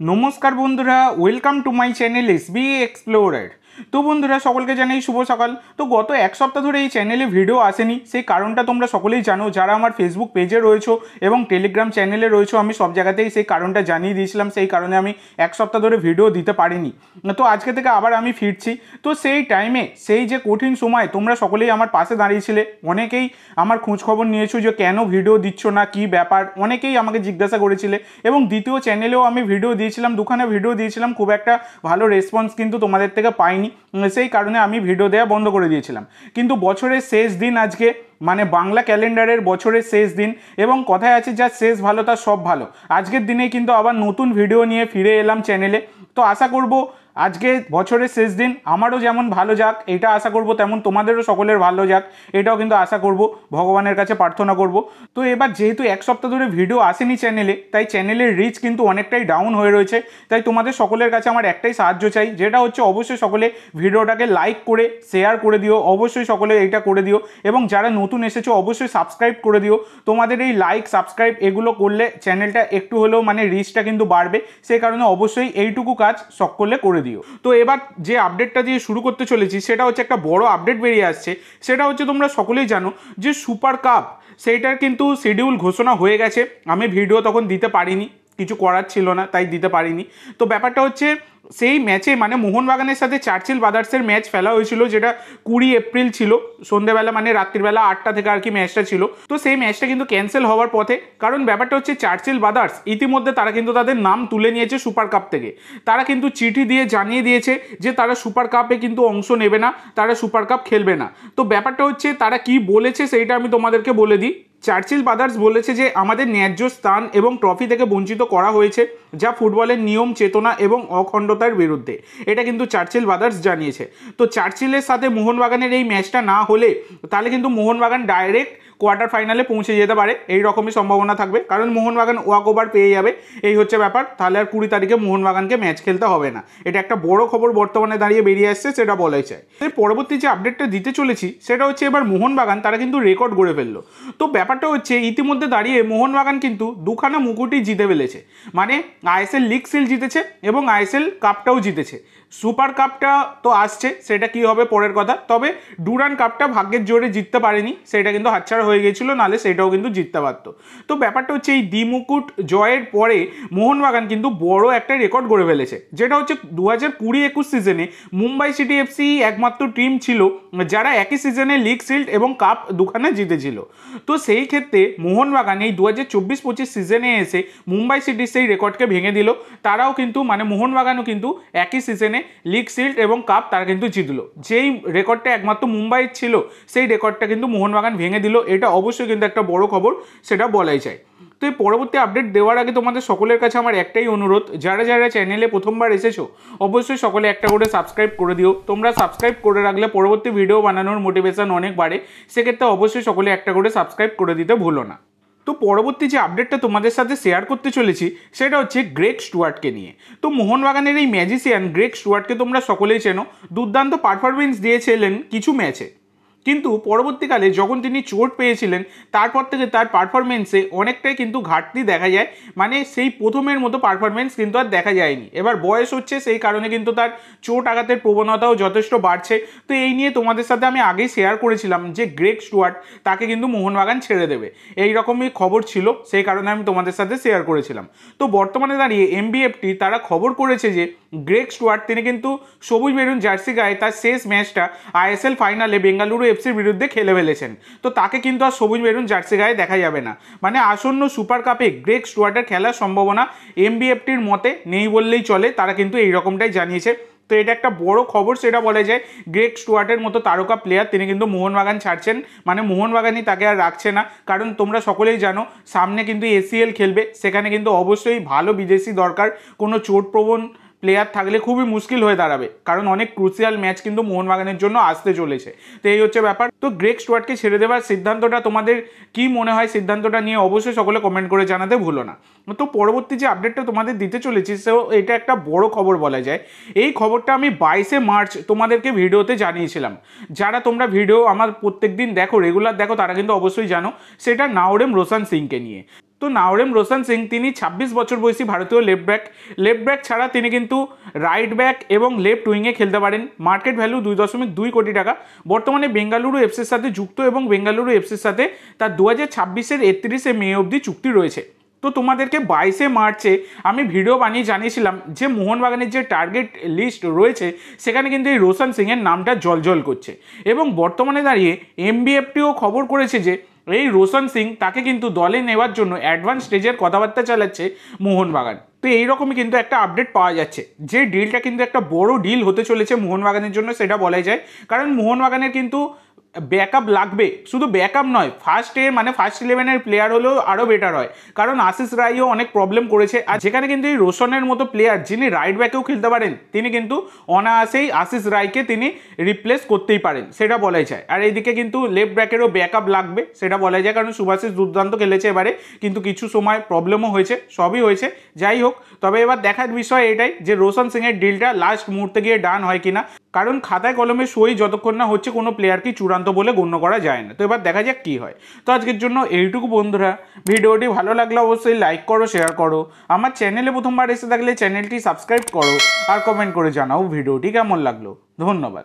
नमस्कार बंधुरा welcome to my channel SB explorer. तो बंधुरा सकलके जानाई शुभ सकाल। तो गत एक सप्ताह धरे এই চ্যানেলে ভিডিও আসেনি, সেই কারণটা তোমরা সকলেই জানো। যারা আমার ফেসবুক পেজে রয়েছো এবং টেলিগ্রাম চ্যানেলে রয়েছো, আমি সব জায়গাতেই সেই কারণটা জানিয়ে দিয়েছিলাম। সেই কারণে আমি এক সপ্তাহ ধরে ভিডিও দিতে পারিনি। তো আজকে থেকে আবার আমি ফিরছি। তো সেই টাইমে সেই যে কঠিন সময় তোমরা সকলেই আমার পাশে দাঁড়িয়েছিলে, অনেকেই আমার খোঁজ খবর নিয়েছো যে কেন ভিডিও দিচ্ছ না, কি ব্যাপার, অনেকেই আমাকে জিজ্ঞাসা করেছিলে। এবং দ্বিতীয় চ্যানেলেও আমি ভিডিও দিয়েছিলাম, দুখানা ভিডিও দিয়েছিলাম, খুব একটা ভালো রেসপন্স কিন্তু তোমাদের থেকে পাইনি। সেই কারণে আমি ভিডিও দেওয়া বন্ধ করে দিয়েছিলাম। কিন্তু বছরের শেষ দিন আজকে, মানে বাংলা ক্যালেন্ডারের বছরের শেষ দিন, এবং কথায় আছে যা শেষ ভালো তার সব ভালো। আজকের দিনে কিন্তু আবার নতুন ভিডিও নিয়ে ফিরে এলাম চ্যানেলে। তো আশা করব আজকে বছরের শেষ দিন আমারও যেমন ভালো যাক, এটা আশা করব, তেমন তোমাদেরও সকলের ভালো যাক, এটাও কিন্তু আশা করব, ভগবানের কাছে প্রার্থনা করব। তো এবার যেহেতু এক সপ্তাহ ধরে ভিডিও আসেনি চ্যানেলে, তাই চ্যানেলের রিচ কিন্তু অনেকটাই ডাউন হয়ে রয়েছে। তাই তোমাদের সকলের কাছে আমার একটাই সাহায্য চাই, যেটা হচ্ছে অবশ্যই সকলে ভিডিওটাকে লাইক করে শেয়ার করে দিও, অবশ্যই সকলে এইটা করে দিও। এবং যারা নতুন এসেছো অবশ্যই সাবস্ক্রাইব করে দিও। তোমাদের এই লাইক সাবস্ক্রাইব এগুলো করলে চ্যানেলটা একটু হলেও মানে রিচটা কিন্তু বাড়বে। সেই কারণে অবশ্যই এইটুকু কাজ সকলে করে দিও। তো এবার যে আপডেটটা দিয়ে শুরু করতে চলেছি সেটা হচ্ছে একটা বড় আপডেট বেরিয়ে আসছে। সেটা হচ্ছে তোমরা সকলেই জানো যে সুপার কাপ সেইটার কিন্তু শিডিউল ঘোষণা হয়ে গেছে। আমি ভিডিও তখন দিতে পারিনি, কিছু করার ছিল না, তাই দিতে পারিনি। তো ব্যাপারটা হচ্ছে সেই ম্যাচে মানে মোহনবাগানের সাথে চার্চিল ব্রাদার্সের ম্যাচ ফেলা হয়েছিল, যেটা 20 এপ্রিল ছিল, সন্ধ্যেবেলা মানে রাত্রিবেলা 8টা থেকে আর কি ম্যাচটা ছিল। তো সেই ম্যাচটা কিন্তু ক্যান্সেল হওয়ার পথে। কারণ ব্যাপারটা হচ্ছে চার্চিল ব্রাদার্স ইতিমধ্যে তারা কিন্তু তাদের নাম তুলে নিয়েছে সুপার কাপ থেকে। তারা কিন্তু চিঠি দিয়ে জানিয়ে দিয়েছে যে তারা সুপার কাপে কিন্তু অংশ নেবে না, তারা সুপার কাপ খেলবে না। তো ব্যাপারটা হচ্ছে তারা কি বলেছে সেইটা আমি তোমাদেরকে বলে দিই। চার্চিল ব্রাদার্স বলেছে যে আমাদের ন্যায্য স্থান এবং ট্রফি থেকে বঞ্চিত করা হয়েছে, যা ফুটবলের নিয়ম, চেতনা এবং অখণ্ডতার বিরুদ্ধে। এটা কিন্তু চার্চিল ব্রাদার্স জানিয়েছে। তো চার্চিলের সাথে মোহনবাগানের এই ম্যাচটা না হলে তাহলে কিন্তু মোহনবাগান ডাইরেক্ট কোয়ার্টার ফাইনালে পৌঁছে যেতে পারে, এই রকমই সম্ভাবনা থাকবে। কারণ মোহনবাগান ওয়াক ওভার পেয়ে যাবে, এই হচ্ছে ব্যাপার। তাহলে আর 20 তারিখে মোহনবাগানকে ম্যাচ খেলতে হবে না। এটা একটা বড় খবর বর্তমানে দাঁড়িয়ে বেরিয়ে আসছে, সেটা বলাই চাই। এর পরবর্তী যে আপডেটটা দিতে চলেছি সেটা হচ্ছে এবার মোহনবাগান তারা কিন্তু রেকর্ড গড়ে ফেললো। তো ব্যাপারটা হচ্ছে ইতিমধ্যে দাঁড়িয়ে মোহনবাগান কিন্তু দুখানা মুকুটই জিতে ফেলেছে। মানে আইএসএল লিগ সিল জিতেছে এবং আইএসএল কাপটাও জিতেছে। সুপার কাপটা তো আসছে, সেটা কি হবে পরের কথা। তবে ডুরান্ড কাপটা ভাগ্যের জোরে জিততে পারেনি, সেটা কিন্তু হাতছাড়া হয়ে গেছিলো, নাহলে সেটাও কিন্তু জিততে পারত। তো ব্যাপারটা হচ্ছে এই দ্বিমুকুট জয়ের পরে মোহনবাগান কিন্তু বড় একটা রেকর্ড গড়ে ফেলেছে, যেটা হচ্ছে 2020-21 সিজনে মুম্বাই সিটি এফসি একমাত্র টিম ছিল যারা একই সিজনে লিগ শিল্ড এবং কাপ দুখানে জিতেছিল। তো সেই ক্ষেত্রে মোহনবাগান এই 2024-25 সিজনে এসে মুম্বাই সিটির সেই রেকর্ডকে ভেঙে দিল। তারাও কিন্তু মানে মোহনবাগানও কিন্তু একই সিজনে লিগ শিল্ড এবং কাপ তারা কিন্তু জিতলো। যেই রেকর্ডটা একমাত্র মুম্বাইয়ের ছিল সেই রেকর্ডটা কিন্তু মোহনবাগান ভেঙে দিল। এটা অবশ্যই কিন্তু একটা বড় খবর, সেটা বলাই যায়। তো এই পরবর্তী আপডেট দেওয়ার আগে তোমাদের সকলের কাছে আমার একটাই অনুরোধ, যারা যারা চ্যানেলে প্রথমবার এসেছো অবশ্যই সকলে একটা করে সাবস্ক্রাইব করে দিও। তোমরা সাবস্ক্রাইব করে রাখলে পরবর্তী ভিডিও বানানোর মোটিভেশন অনেক বাড়ে। সেক্ষেত্রে অবশ্যই সকলে একটা করে সাবস্ক্রাইব করে দিতে ভুলো না। তো পরবর্তী যে আপডেটটা তোমাদের সাথে শেয়ার করতে চলেছি সেটা হচ্ছে গ্রেগ স্টুয়ার্টকে নিয়ে। তো মোহনবাগানের এই ম্যাজিশিয়ান গ্রেগ স্টুয়ার্টকে তোমরা সকলেই চেনো। দুর্দান্ত পারফরমেন্স দিয়েছিলেন কিছু ম্যাচে, কিন্তু পরবর্তীকালে যখন তিনি চোট পেয়েছিলেন তারপর থেকে তার পারফরমেন্সে অনেকটাই কিন্তু ঘাটতি দেখা যায়। মানে সেই প্রথমের মতো পারফরমেন্স কিন্তু আর দেখা যায়নি। এবার বয়স হচ্ছে, সেই কারণে কিন্তু তার চোট আঘাতের প্রবণতাও যথেষ্ট বাড়ছে। তো এই নিয়ে তোমাদের সাথে আমি আগেই শেয়ার করেছিলাম যে গ্রেগ স্টুয়ার্ট তাকে কিন্তু মোহনবাগান ছেড়ে দেবে, এই রকমই খবর ছিল, সেই কারণে আমি তোমাদের সাথে শেয়ার করেছিলাম। তো বর্তমানে দাঁড়িয়ে এমবিএফটি তারা খবর করেছে যে গ্রেগ স্টুয়ার্ট তিনি কিন্তু সবুজ মেরুন জার্সি গায়ে তার শেষ ম্যাচটা আইএসএল ফাইনালে বেঙ্গালুরু এফসির বিরুদ্ধে খেলে ফেলেছেন। তো তাকে কিন্তু আর সবুজ মেরুন জার্সি গায়ে দেখা যাবে না। মানে আসন্ন সুপার কাপে গ্রেগ স্টুয়ার্টের খেলার সম্ভাবনা এমবিএফটির মতে নেই বললেই চলে। তারা কিন্তু এই রকমটাই জানিয়েছে। তো এটা একটা বড় খবর, সেটা বলা যায়। গ্রেগ স্টুয়ার্টের মতো তারকা প্লেয়ার তিনি কিন্তু মোহনবাগান ছাড়ছেন, মানে মোহনবাগানই তাকে আর রাখছে না। কারণ তোমরা সকলেই জানো সামনে কিন্তু এসিএল খেলবে, সেখানে কিন্তু অবশ্যই ভালো বিদেশি দরকার। কোনো চোটপ্রবণ প্লেয়ার থাকলে খুবই মুশকিল হয়ে দাঁড়াবে, কারণ অনেক ক্রুশিয়াল ম্যাচ কিন্তু মোহনবাগানের জন্য আসতে চলেছে। তো এই হচ্ছে ব্যাপার। তো গ্রেগ স্টুয়ার্টকে ছেড়ে দেওয়ার সিদ্ধান্তটা তোমাদের কি মনে হয়, সিদ্ধান্তটা নিয়ে অবশ্যই সকলে কমেন্ট করে জানাতে ভুলো না। তো পরবর্তী যে আপডেটটা তোমাদের দিতে চলেছি এটা একটা বড় খবর বলা যায়। এই খবরটা আমি 22 মার্চ তোমাদেরকে ভিডিওতে জানিয়েছিলাম। যারা তোমরা ভিডিও আমার প্রত্যেক দিন দেখো, রেগুলার দেখো, তারা কিন্তু অবশ্যই জানো। সেটা নাওরেম রোশন সিংকে নিয়ে। তো নাওরেম রোশন সিং তিনি 26 বছর বয়সী ভারতীয় লেফট ব্যাক ছাড়া তিনি কিন্তু রাইট ব্যাক এবং লেফট উইংয়ে খেলতে পারেন। মার্কেট ভ্যালু 2.2 কোটি টাকা। বর্তমানে বেঙ্গালুরু এফসির সাথে যুক্ত এবং বেঙ্গালুরু এফসির সাথে তার 2026-এর 31 মে অবধি চুক্তি রয়েছে। তো তোমাদেরকে 22 মার্চে আমি ভিডিও বানিয়ে জানিয়েছিলাম যে মোহনবাগানের যে টার্গেট লিস্ট রয়েছে সেখানে কিন্তু এই রোশন সিংয়ের নামটা জলজল করছে এবং বর্তমানে দাঁড়িয়ে এমবিএফটিও খবর করেছে যে এই রোশন সিং তাকে কিন্তু দলে নেওয়ার জন্য অ্যাডভান্স স্টেজের কথাবার্তা চালাচ্ছে মোহনবাগান। তো এইরকমই কিন্তু একটা আপডেট পাওয়া যাচ্ছে যে ডিলটা কিন্তু একটা বড় ডিল হতে চলেছে মোহনবাগানের জন্য, সেটা বলাই যায়। কারণ মোহনবাগানের কিন্তু ব্যাকআপ লাগবে, শুধু ব্যাকআপ নয়, ফার্স্ট 11-এর প্লেয়ার হলেও আরও বেটার হয়। কারণ আশিস রায়ও অনেক প্রবলেম করেছে, আর যেখানে কিন্তু এই রোশনের মতো প্লেয়ার যিনি রাইট ব্যাকেও খেলতে পারেন তিনি কিন্তু অনায়াসেই আশিস রায়কে তিনি রিপ্লেস করতেই পারেন, সেটা বলাই যায়। আর এইদিকে কিন্তু লেফট ব্যাকেরও ব্যাকআপ লাগবে, সেটা বলাই যায়। কারণ সুভাষিস দুর্দান্ত খেলেছে এবারে, কিন্তু কিছু সময় প্রবলেমও হয়েছে, সবই হয়েছে। যাই হোক, তবে এবার দেখার বিষয় এটাই যে রোশন সিংয়ের ডিলটা লাস্ট মুহূর্তে গিয়ে ডান হয় কিনা। কারণ খাতায় কলমে সই যতক্ষণ না হচ্ছে কোনো প্লেয়ারকে চূড়ান্ত বলে গণ্য করা যায় না। তো এবার দেখা যাক কী হয়। তো আজকের জন্য এইটুকু বন্ধুরা, ভিডিওটি ভালো লাগলে অবশ্যই লাইক করো, শেয়ার করো। আমার চ্যানেলে প্রথমবার এসে থাকলে চ্যানেলটি সাবস্ক্রাইব করো আর কমেন্ট করে জানাও ভিডিওটি কেমন লাগলো। ধন্যবাদ।